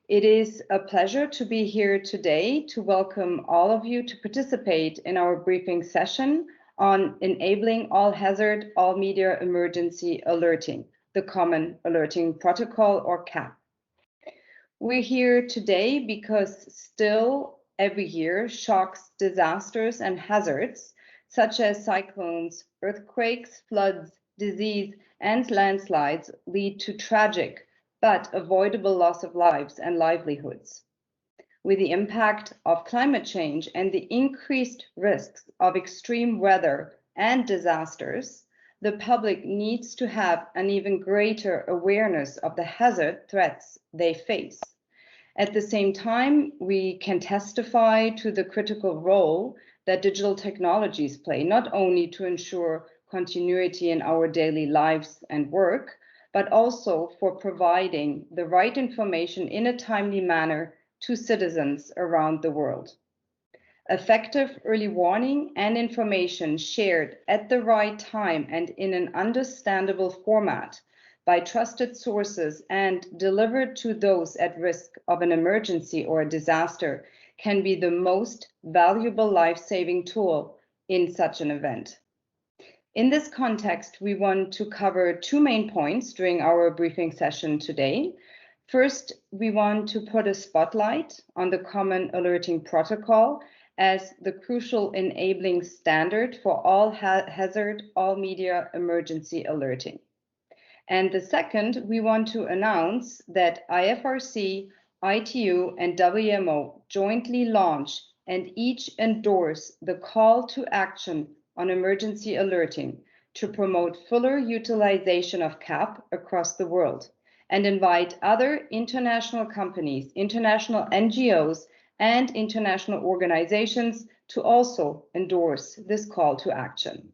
It is a pleasure to be here today to welcome all of you to participate in our briefing session on enabling all hazard, all media emergency alerting, the Common Alerting Protocol, or CAP. We're here today because still every year shocks, disasters, and hazards such as cyclones, earthquakes, floods, disease, and landslides lead to tragic but avoidable loss of lives and livelihoods. With the impact of climate change and the increased risks of extreme weather and disasters, the public needs to have an even greater awareness of the hazard threats they face. At the same time, we can testify to the critical role that digital technologies play, not only to ensure continuity in our daily lives and work, but also for providing the right information in a timely manner to citizens around the world. Effective early warning and information shared at the right time and in an understandable format by trusted sources and delivered to those at risk of an emergency or a disaster can be the most valuable life-saving tool in such an event. In this context, we want to cover two main points during our briefing session today. First, we want to put a spotlight on the Common Alerting Protocol as the crucial enabling standard for all hazard, all media emergency alerting. And the second, we want to announce that IFRC, ITU, and WMO jointly launch and each endorse the call to action on emergency alerting to promote fuller utilization of CAP across the world and invite other international companies, international NGOs, and international organizations to also endorse this call to action.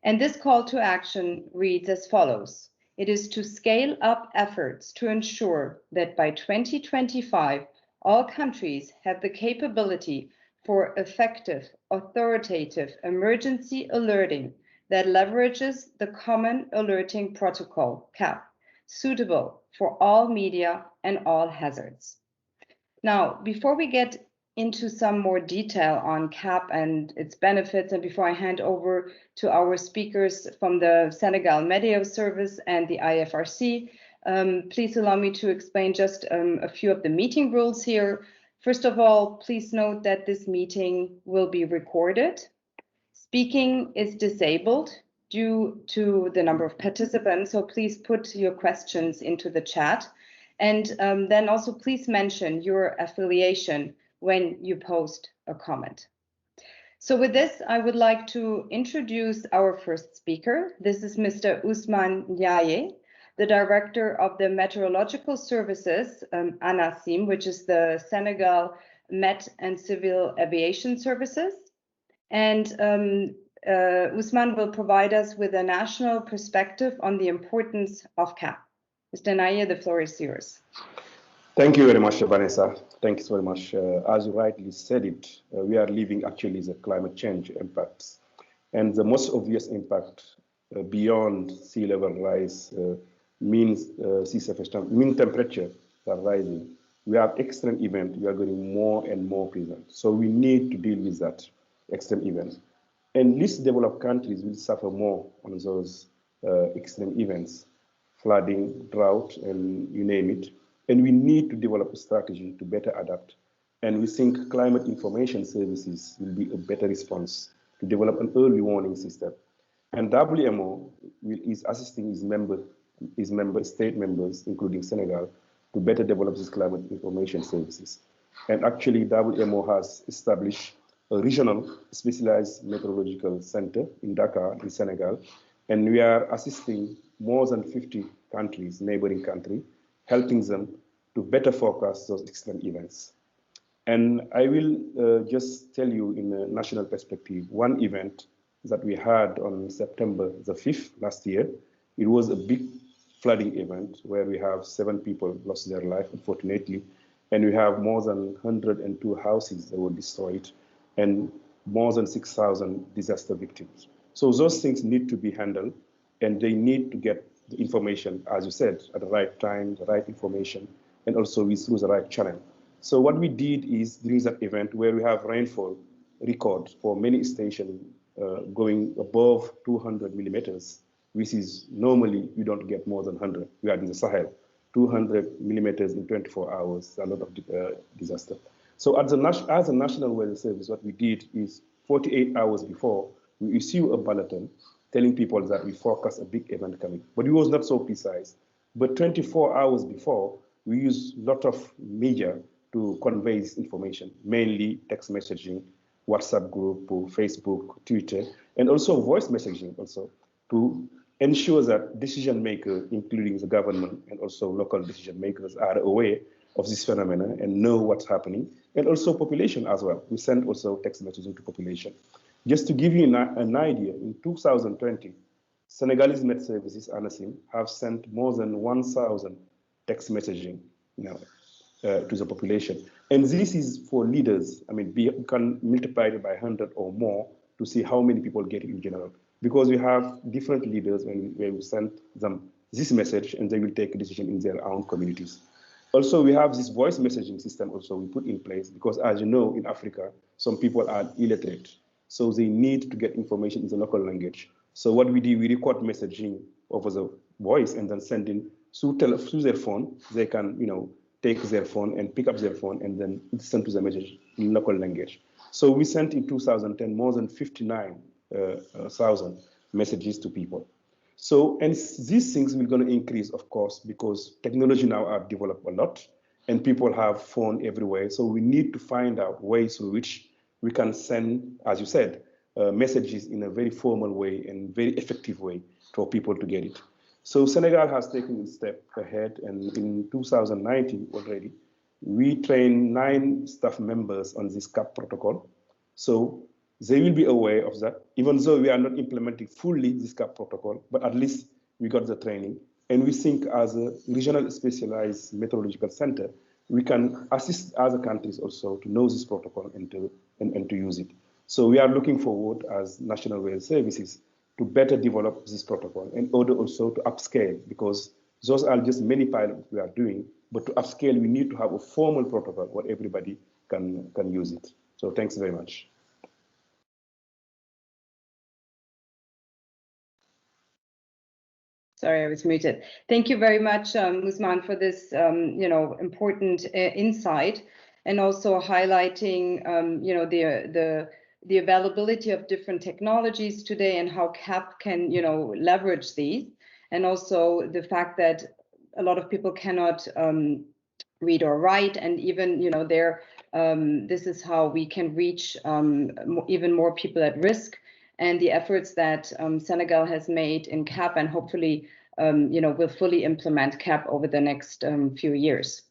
And this call to action reads as follows. It is to scale up efforts to ensure that by 2025, all countries have the capability for effective, authoritative emergency alerting that leverages the Common Alerting Protocol, CAP, suitable for all media and all hazards. Now, before we get into some more detail on CAP and its benefits, and before I hand over to our speakers from the Senegal Media Service and the IFRC, please allow me to explain just a few of the meeting rules here. First of all, please note that this meeting will be recorded. Speaking is disabled due to the number of participants, so please put your questions into the chat. And then also please mention your affiliation when you post a comment. So with this, I would like to introduce our first speaker. This is Mr. Ousmane Ndiaye, the Director of the Meteorological Services, ANACIM, which is the Senegal Met and Civil Aviation Services. And Ousmane will provide us with a national perspective on the importance of CAP. Mr. Ndiaye, the floor is yours. Thank you very much, Vanessa. Thank you so very much. As you rightly said it, we are living actually the climate change impacts. And the most obvious impact beyond sea level rise means sea surface mean temperature are rising. We have extreme event. We are getting more and more present. So we need to deal with that extreme event. And least developed countries will suffer more on those extreme events, flooding, drought, and you name it. And we need to develop a strategy to better adapt. And we think climate information services will be a better response to develop an early warning system. And WMO is assisting its state members, including Senegal, to better develop these climate information services. And actually, WMO has established a regional specialized meteorological center in Dakar, in Senegal. And we are assisting more than 50 countries, neighboring countries, helping them to better forecast those extreme events. And I will just tell you in a national perspective, one event that we had on September the 5th last year. It was a big flooding event where we have 7 people lost their life, unfortunately, and we have more than 102 houses that were destroyed and more than 6,000 disaster victims. So those things need to be handled, and they need to get the information, as you said, at the right time, the right information, and also we through the right channel. So what we did is during that event where we have rainfall record for many stations going above 200 millimeters, which is normally you don't get more than 100. We are in the Sahel. 200 millimeters in 24 hours, a lot of disaster. So as a National Weather Service, what we did is 48 hours before, we issue a bulletin telling people that we forecast a big event coming. But it was not so precise. But 24 hours before, we use a lot of media to convey this information, mainly text messaging, WhatsApp group, Facebook, Twitter, and also voice messaging also to ensure that decision makers, including the government and also local decision makers, are aware of this phenomenon and know what's happening, and also population as well. We send also text messaging to population. Just to give you an idea, in 2020, Senegalese Met Services, ANASIM, have sent more than 1,000 text messaging to the population. And this is for leaders. I mean, you can multiply it by 100 or more to see how many people get it in general. Because we have different leaders where we send them this message and they will take a decision in their own communities. Also, we have this voice messaging system also we put in place because, as you know, in Africa, some people are illiterate. So they need to get information in the local language. So what we do, we record messaging over the voice and then send in through their phone. They can, take their phone and pick up their phone and then send to the message in local language. So we sent in 2010 more than 59,000 messages to people. So, and these things will going to increase, of course, because technology now are developed a lot and people have phone everywhere. So we need to find out ways in which we can send, as you said, messages in a very formal way and very effective way for people to get it. So Senegal has taken a step ahead, and in 2019 already, we trained 9 staff members on this CAP protocol. So they will be aware of that, even though we are not implementing fully this CAP protocol, but at least we got the training. And we think as a regional specialized meteorological center, we can assist other countries also to know this protocol and to use it. So we are looking forward as National Weather Services to better develop this protocol in order also to upscale, because those are just many pilots we are doing, but to upscale, we need to have a formal protocol where everybody can use it. So thanks very much. Sorry, I was muted. Thank you very much, Musman, for this, important insight, and also highlighting, the availability of different technologies today and how CAP can, leverage these, and also the fact that a lot of people cannot read or write, and even, this is how we can reach even more people at risk. And the efforts that Senegal has made in CAP, and hopefully, will fully implement CAP over the next few years.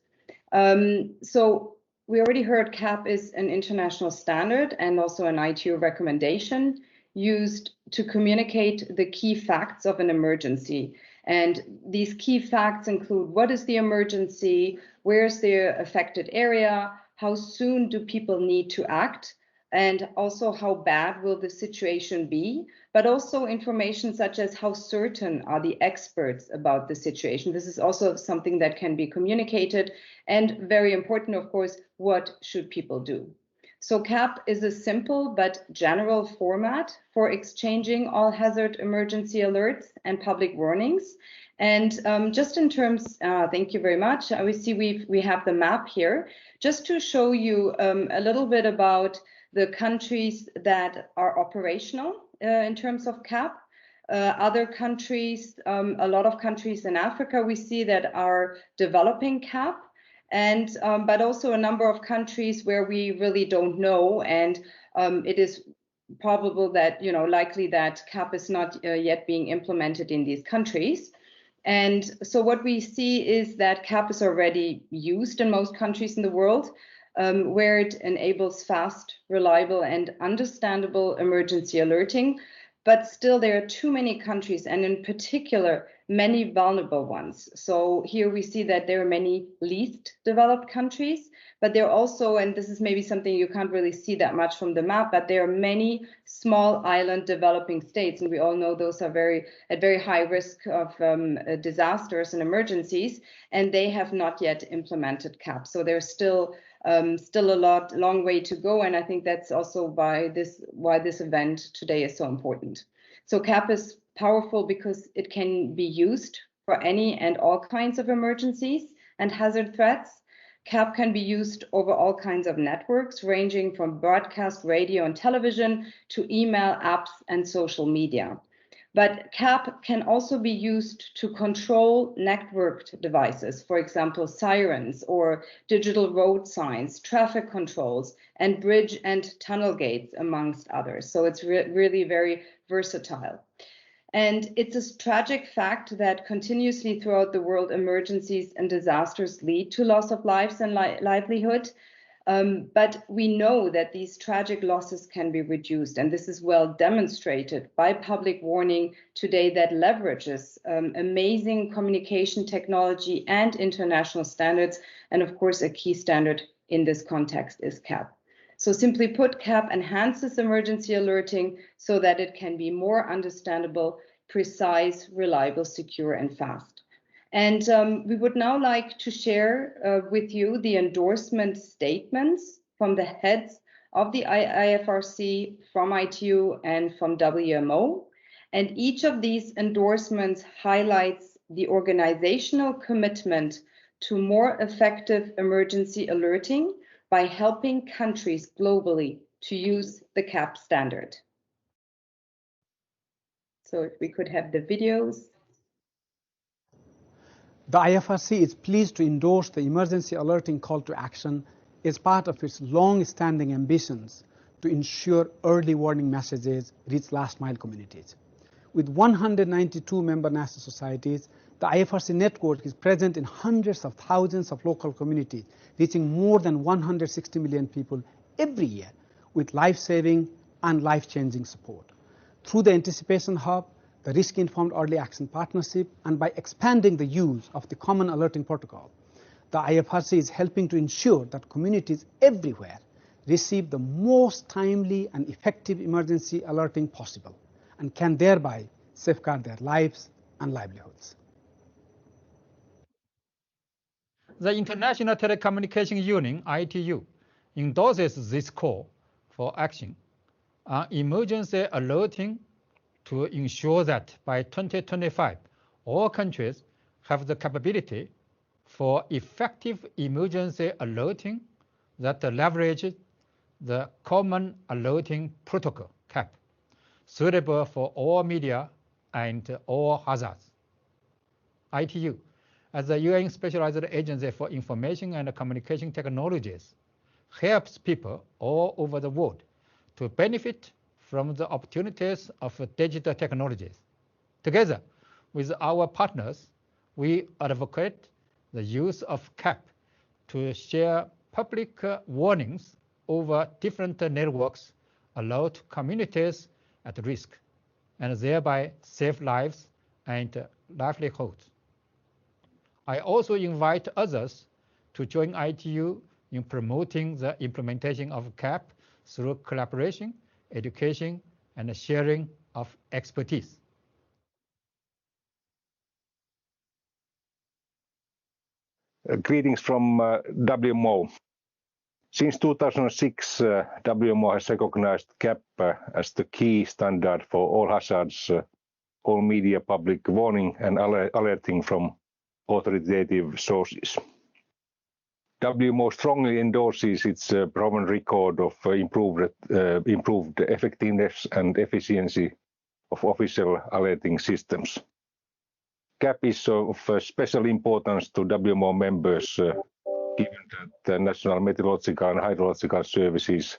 So we already heard CAP is an international standard and also an ITU recommendation used to communicate the key facts of an emergency. And these key facts include what is the emergency, where's the affected area, how soon do people need to act, and also how bad will the situation be, but also information such as how certain are the experts about the situation. This is also something that can be communicated, and very important, of course, what should people do? So CAP is a simple but general format for exchanging all hazard emergency alerts and public warnings. And just in terms, thank you very much. We see we have the map here, just to show you a little bit about the countries that are operational in terms of CAP. Other countries, a lot of countries in Africa, we see that are developing CAP, and but also a number of countries where we really don't know, and it is probable that, likely that CAP is not yet being implemented in these countries. And so what we see is that CAP is already used in most countries in the world, where it enables fast, reliable, and understandable emergency alerting. But still, there are too many countries, and in particular, many vulnerable ones. So here we see that there are many least developed countries, but there are also, and this is maybe something you can't really see that much from the map, but there are many small island developing states, and we all know those are at very high risk of disasters and emergencies, and they have not yet implemented CAP. So there's still a long way to go, and I think that's also why this event today is so important. So CAP is powerful because it can be used for any and all kinds of emergencies and hazard threats. CAP can be used over all kinds of networks, ranging from broadcast radio and television to email, apps, and social media. But CAP can also be used to control networked devices, for example, sirens or digital road signs, traffic controls, and bridge and tunnel gates, amongst others. So it's really very versatile. And it's a tragic fact that continuously throughout the world, emergencies and disasters lead to loss of lives and livelihood. But we know that these tragic losses can be reduced, and this is well demonstrated by public warning today that leverages amazing communication technology and international standards. And of course, a key standard in this context is CAP. So simply put, CAP enhances emergency alerting so that it can be more understandable, precise, reliable, secure, and fast. And we would now like to share with you the endorsement statements from the heads of the IFRC, from ITU, and from WMO. And each of these endorsements highlights the organizational commitment to more effective emergency alerting by helping countries globally to use the CAP standard. So if we could have the videos. The IFRC is pleased to endorse the emergency alerting call to action as part of its long-standing ambitions to ensure early warning messages reach last-mile communities. With 192 member national societies, the IFRC network is present in hundreds of thousands of local communities, reaching more than 160 million people every year with life-saving and life-changing support. Through the Anticipation Hub, the Risk-Informed Early Action Partnership, and by expanding the use of the Common Alerting Protocol, the IFRC is helping to ensure that communities everywhere receive the most timely and effective emergency alerting possible and can thereby safeguard their lives and livelihoods. The International Telecommunication Union, ITU, endorses this call for action on emergency alerting to ensure that by 2025, all countries have the capability for effective emergency alerting that leverages the Common Alerting Protocol, CAP, suitable for all media and all hazards. ITU, as the UN Specialized Agency for Information and Communication Technologies, helps people all over the world to benefit from the opportunities of digital technologies. Together with our partners, we advocate the use of CAP to share public warnings over different networks allowed communities at risk, and thereby save lives and livelihoods. I also invite others to join ITU in promoting the implementation of CAP through collaboration, education, and sharing of expertise. Greetings from WMO. Since 2006, WMO has recognized CAP as the key standard for all hazards, all media public warning and alerting from authoritative sources. WMO strongly endorses its proven record of improved effectiveness and efficiency of official alerting systems. CAP is of special importance to WMO members, given that the national meteorological and hydrological services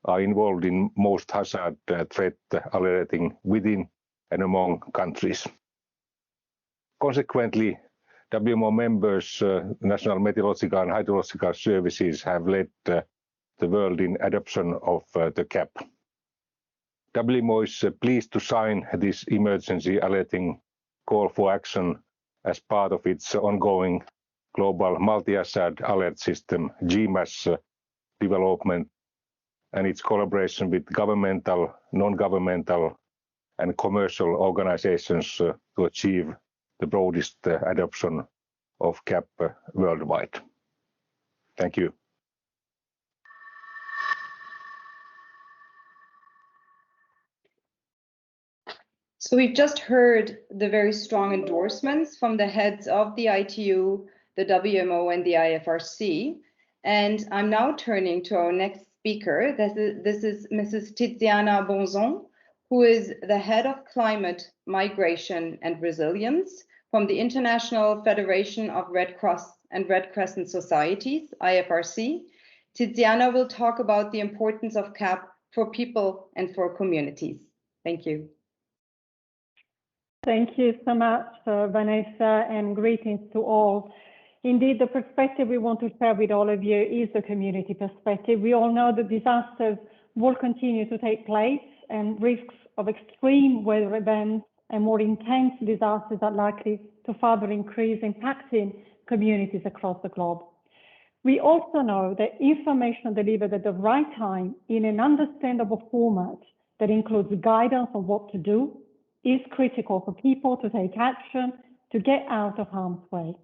are involved in most hazard threat alerting within and among countries. Consequently, WMO members, national meteorological and hydrological services have led the world in adoption of the CAP. WMO is pleased to sign this emergency alerting call for action as part of its ongoing global multi-hazard alert system GMAS development and its collaboration with governmental, non-governmental and commercial organizations to achieve the broadest adoption of CAP worldwide. Thank you. So we've just heard the very strong endorsements from the heads of the ITU, the WMO and the IFRC. And I'm now turning to our next speaker. This is Mrs. Tiziana Bonzon, who is the head of Climate, Migration and Resilience from the International Federation of Red Cross and Red Crescent Societies, IFRC. Tiziana will talk about the importance of CAP for people and for communities. Thank you. Thank you so much, Vanessa, and greetings to all. Indeed, the perspective we want to share with all of you is the community perspective. We all know that disasters will continue to take place and risks of extreme weather events and more intense disasters are likely to further increase, impacting communities across the globe. We also know that information delivered at the right time in an understandable format that includes guidance on what to do is critical for people to take action to get out of harm's way.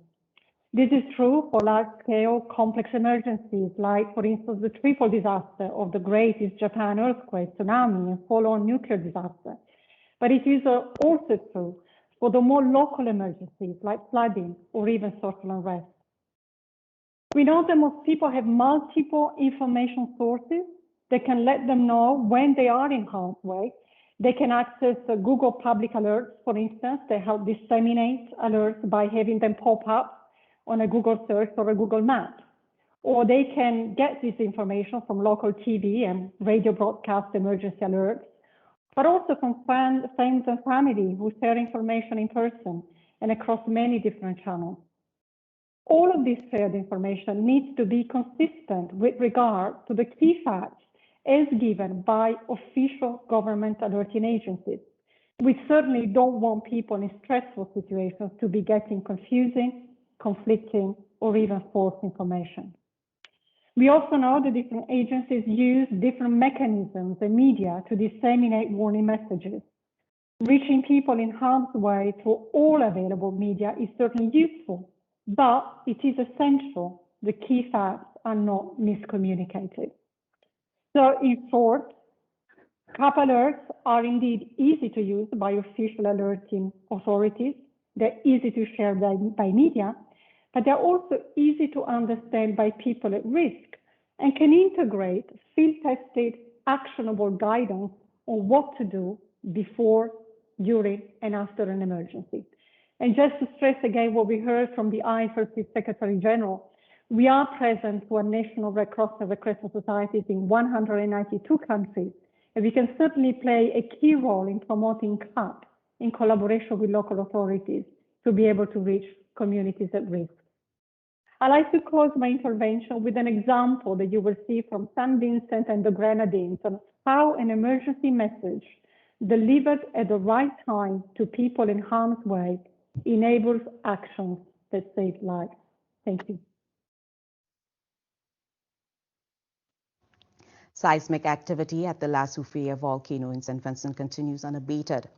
This is true for large-scale complex emergencies like, for instance, the triple disaster of the Great East Japan earthquake, tsunami, and follow-on nuclear disaster. But it is also true for the more local emergencies like flooding or even social unrest. We know that most people have multiple information sources that can let them know when they are in harm's way. They can access Google Public Alerts, for instance. They help disseminate alerts by having them pop up on a Google search or a Google map. Or they can get this information from local TV and radio broadcast emergency alerts, but also from friends and family who share information in person and across many different channels. All of this shared information needs to be consistent with regard to the key facts as given by official government alerting agencies. We certainly don't want people in stressful situations to be getting confusing, conflicting, or even false information. We also know that different agencies use different mechanisms and media to disseminate warning messages. Reaching people in harm's way through all available media is certainly useful, but it is essential the key facts are not miscommunicated. So in short, CAP alerts are indeed easy to use by official alerting authorities. They're easy to share by media, but they're also easy to understand by people at risk and can integrate field-tested, actionable guidance on what to do before, during, and after an emergency. And just to stress again what we heard from the IFRC Secretary General, we are present for national Red Cross and Red Crescent societies in 192 countries, and we can certainly play a key role in promoting CAP in collaboration with local authorities to be able to reach communities at risk. I'd like to close my intervention with an example that you will see from St. Vincent and the Grenadines on how an emergency message delivered at the right time to people in harm's way enables actions that save lives. Thank you. Seismic activity at the La Soufrière volcano in St. Vincent continues unabated.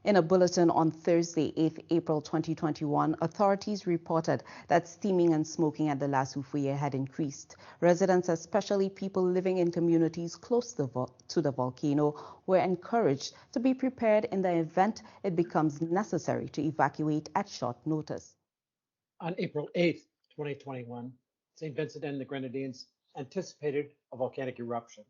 In a bulletin on Thursday, 8th April 2021, authorities reported that steaming and smoking at the La Soufrière had increased. Residents, especially people living in communities close to the volcano, were encouraged to be prepared in the event it becomes necessary to evacuate at short notice. On April 8th, 2021, St. Vincent and the Grenadines anticipated a volcanic eruption.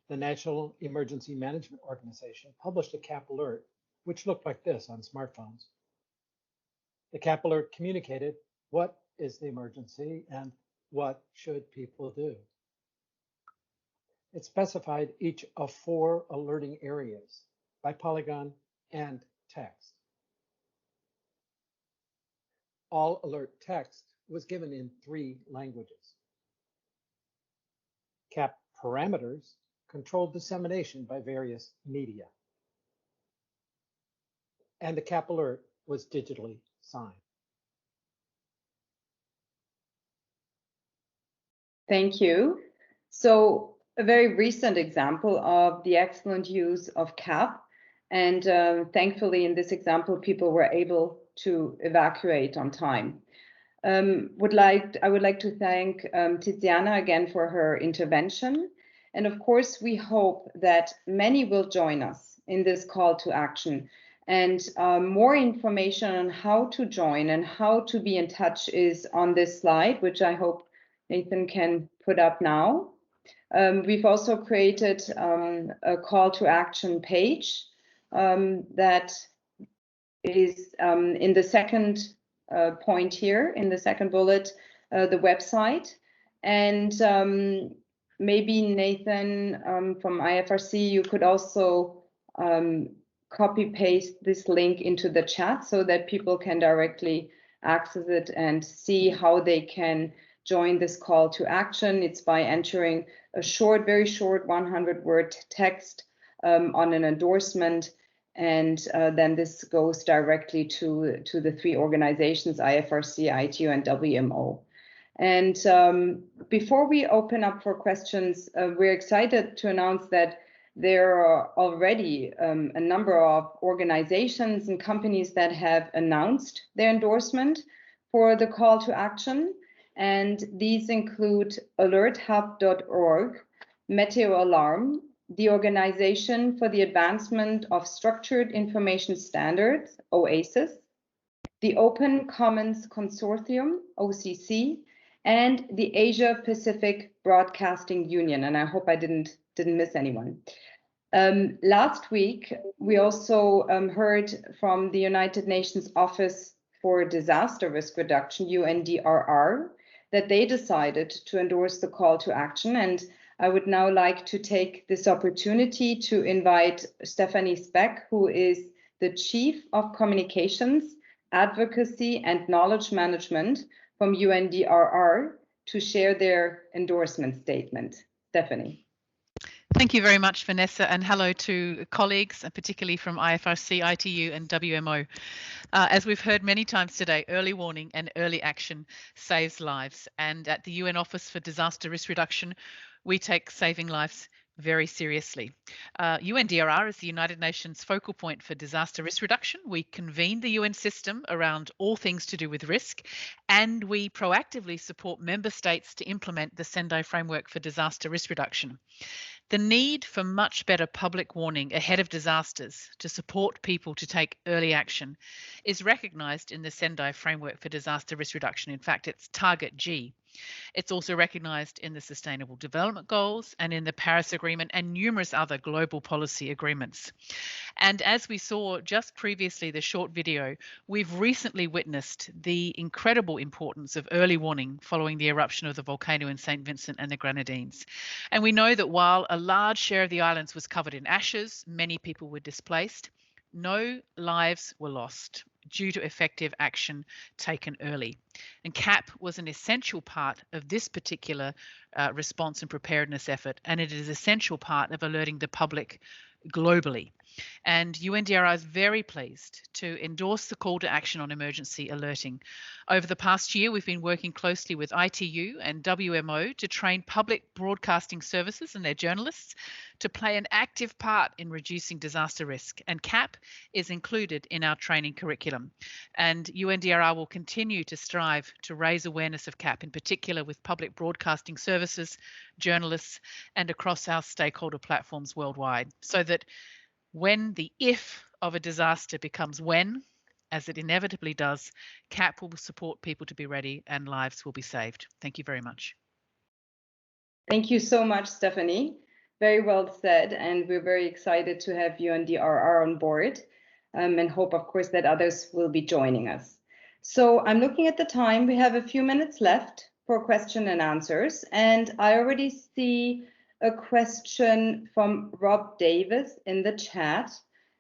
The National Emergency Management Organization published a CAP alert, which looked like this on smartphones. The CAP alert communicated what is the emergency and what should people do. It specified each of 4 alerting areas by polygon and text. All alert text was given in 3 languages. CAP parameters controlled dissemination by various media. and the CAP alert was digitally signed. Thank you. So a very recent example of the excellent use of CAP, and thankfully in this example, people were able to evacuate on time. I would like to thank Tiziana again for her intervention. And of course, we hope that many will join us in this call to action. And more information on how to join and how to be in touch is on this slide, which I hope Nathan can put up now. We've also created a call to action page that is in the second point here, in the second bullet, the website. And maybe Nathan from IFRC, you could also copy paste this link into the chat so that people can directly access it and see how they can join this call to action. It's by entering a short, very short 100-word text on an endorsement, and then this goes directly to the three organizations, IFRC, ITU, and WMO. And before we open up for questions, we're excited to announce that there are already a number of organizations and companies that have announced their endorsement for the call to action. And these include alerthub.org, Meteo Alarm, the Organization for the Advancement of Structured Information Standards, OASIS, the Open Commons Consortium, OCC, and the Asia Pacific Broadcasting Union. And I hope I didn't miss anyone. Last week, we also heard from the United Nations Office for Disaster Risk Reduction, UNDRR, that they decided to endorse the call to action. And I would now like to take this opportunity to invite Stephanie Speck, who is the Chief of Communications, Advocacy and Knowledge Management from UNDRR, to share their endorsement statement. Stephanie. Thank you very much, Vanessa, and hello to colleagues, particularly from IFRC, ITU and WMO. As we've heard many times today, early warning and early action saves lives. And at the UN Office for Disaster Risk Reduction, we take saving lives very seriously. UNDRR is the United Nations focal point for disaster risk reduction. We convene the UN system around all things to do with risk, and we proactively support member states to implement the Sendai framework for disaster risk reduction. The need for much better public warning ahead of disasters to support people to take early action is recognised in the Sendai framework for disaster risk reduction. In fact, it's Target G. It's also recognised in the Sustainable Development Goals and in the Paris Agreement and numerous other global policy agreements. And as we saw just previously, the short video, we've recently witnessed the incredible importance of early warning following the eruption of the volcano in St. Vincent and the Grenadines. And we know that while a large share of the islands was covered in ashes, many people were displaced, no lives were lost due to effective action taken early. And CAP was an essential part of this particular response and preparedness effort, and it is an essential part of alerting the public globally. And UNDRI is very pleased to endorse the call to action on emergency alerting. Over the past year, we've been working closely with ITU and WMO to train public broadcasting services and their journalists to play an active part in reducing disaster risk. And CAP is included in our training curriculum. And UNDRI will continue to strive to raise awareness of CAP, in particular with public broadcasting services, journalists, and across our stakeholder platforms worldwide, so that when the if of a disaster becomes when, as it inevitably does, CAP will support people to be ready and lives will be saved. Thank you very much. Thank you so much, Stephanie. Very well said, and we're very excited to have UNDRR on board and hope, of course, that others will be joining us. So I'm looking at the time. We have a few minutes left for question and answers, and I already see a question from Rob Davis in the chat,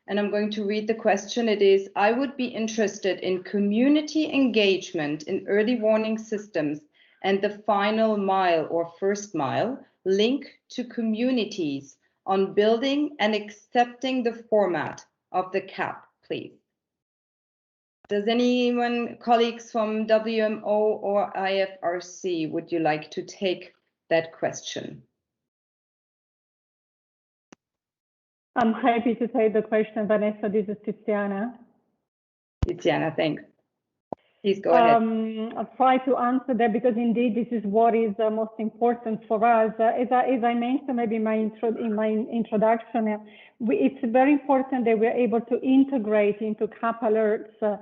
and I'm going to read the question. It is, I would be interested in community engagement in early warning systems and the final mile or first mile link to communities on building and accepting the format of the CAP, please. Does anyone, colleagues from WMO or IFRC, would you like to take that question? I'm happy to take the question, Vanessa. This is Tiziana. Tiziana, thanks. Please go ahead. I'll try to answer that because indeed this is what is most important for us. As I mentioned maybe in my introduction, it's very important that we're able to integrate into CAP alerts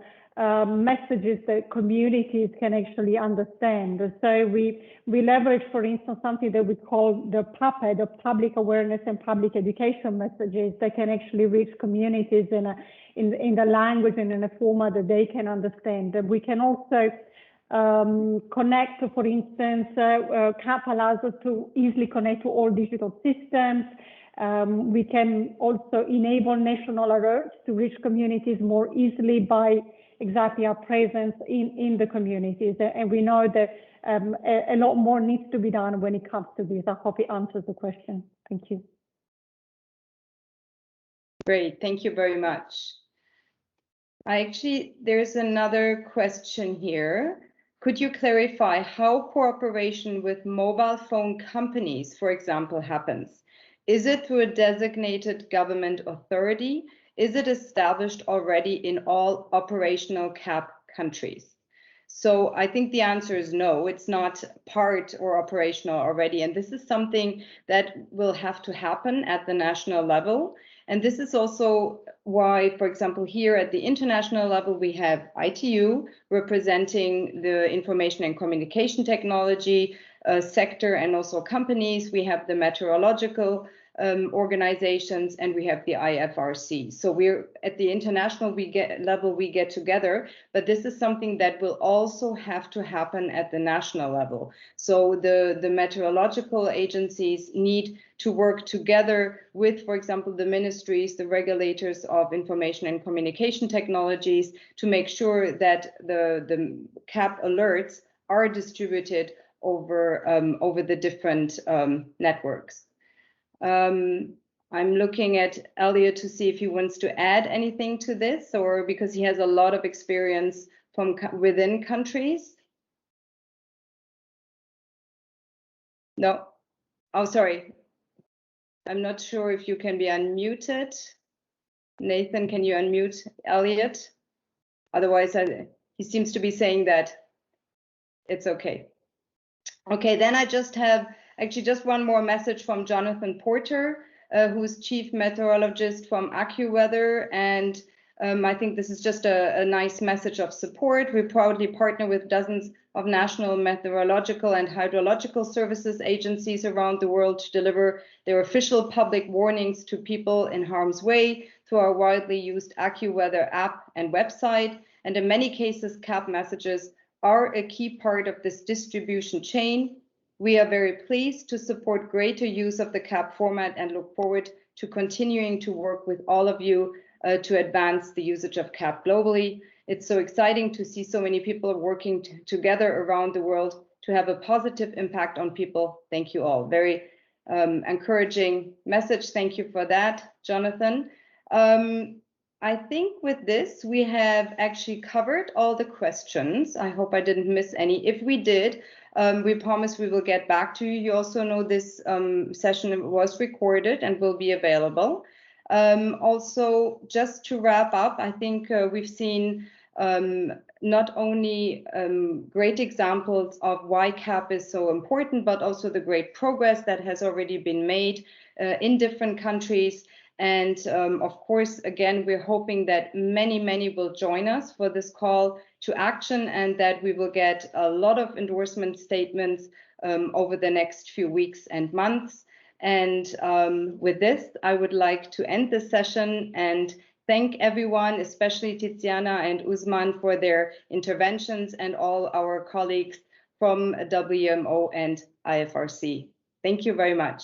messages that communities can actually understand. So we leverage, for instance, something that we call the PAPED, the Public Awareness and Public Education messages that can actually reach communities in the language and in a format that they can understand. We can also connect, for instance, CAP allows us to easily connect to all digital systems. We can also enable national alerts to reach communities more easily by exactly our presence in the communities. And we know that a lot more needs to be done when it comes to this. I hope it answers the question. Thank you. Great, thank you very much. There's another question here. Could you clarify how cooperation with mobile phone companies, for example, happens? Is it through a designated government authority? Is it established already in all operational CAP countries? So I think the answer is no, it's not part or operational already. And this is something that will have to happen at the national level. And this is also why, for example, here at the international level, we have ITU representing the information and communication technology sector and also companies. We have the meteorological organizations, and we have the IFRC. So we're at the international level, we get together, but this is something that will also have to happen at the national level. So the meteorological agencies need to work together with, for example, the ministries, the regulators of information and communication technologies to make sure that the CAP alerts are distributed over the different networks. I'm looking at Elliot to see if he wants to add anything to this, or because he has a lot of experience from within countries. No. Oh, sorry. I'm not sure if you can be unmuted. Nathan, can you unmute Elliot? Otherwise, he seems to be saying that it's okay. Okay, then I just have actually just one more message from Jonathan Porter, who's chief meteorologist from AccuWeather. And I think this is just a nice message of support. We proudly partner with dozens of national meteorological and hydrological services agencies around the world to deliver their official public warnings to people in harm's way through our widely used AccuWeather app and website. And in many cases, CAP messages are a key part of this distribution chain. We are very pleased to support greater use of the CAP format and look forward to continuing to work with all of you to advance the usage of CAP globally. It's so exciting to see so many people working together around the world to have a positive impact on people. Thank you all. Very encouraging message. Thank you for that, Jonathan. I think with this, we have actually covered all the questions. I hope I didn't miss any. If we did, we promise we will get back to you. You also know this session was recorded and will be available. Also, just to wrap up, I think we've seen not only great examples of why CAP is so important, but also the great progress that has already been made in different countries. And of course, again, we're hoping that many will join us for this call to action and that we will get a lot of endorsement statements over the next few weeks and months. And with this, I would like to end this session and thank everyone, especially Tiziana and Usman, for their interventions and all our colleagues from WMO and IFRC. Thank you very much.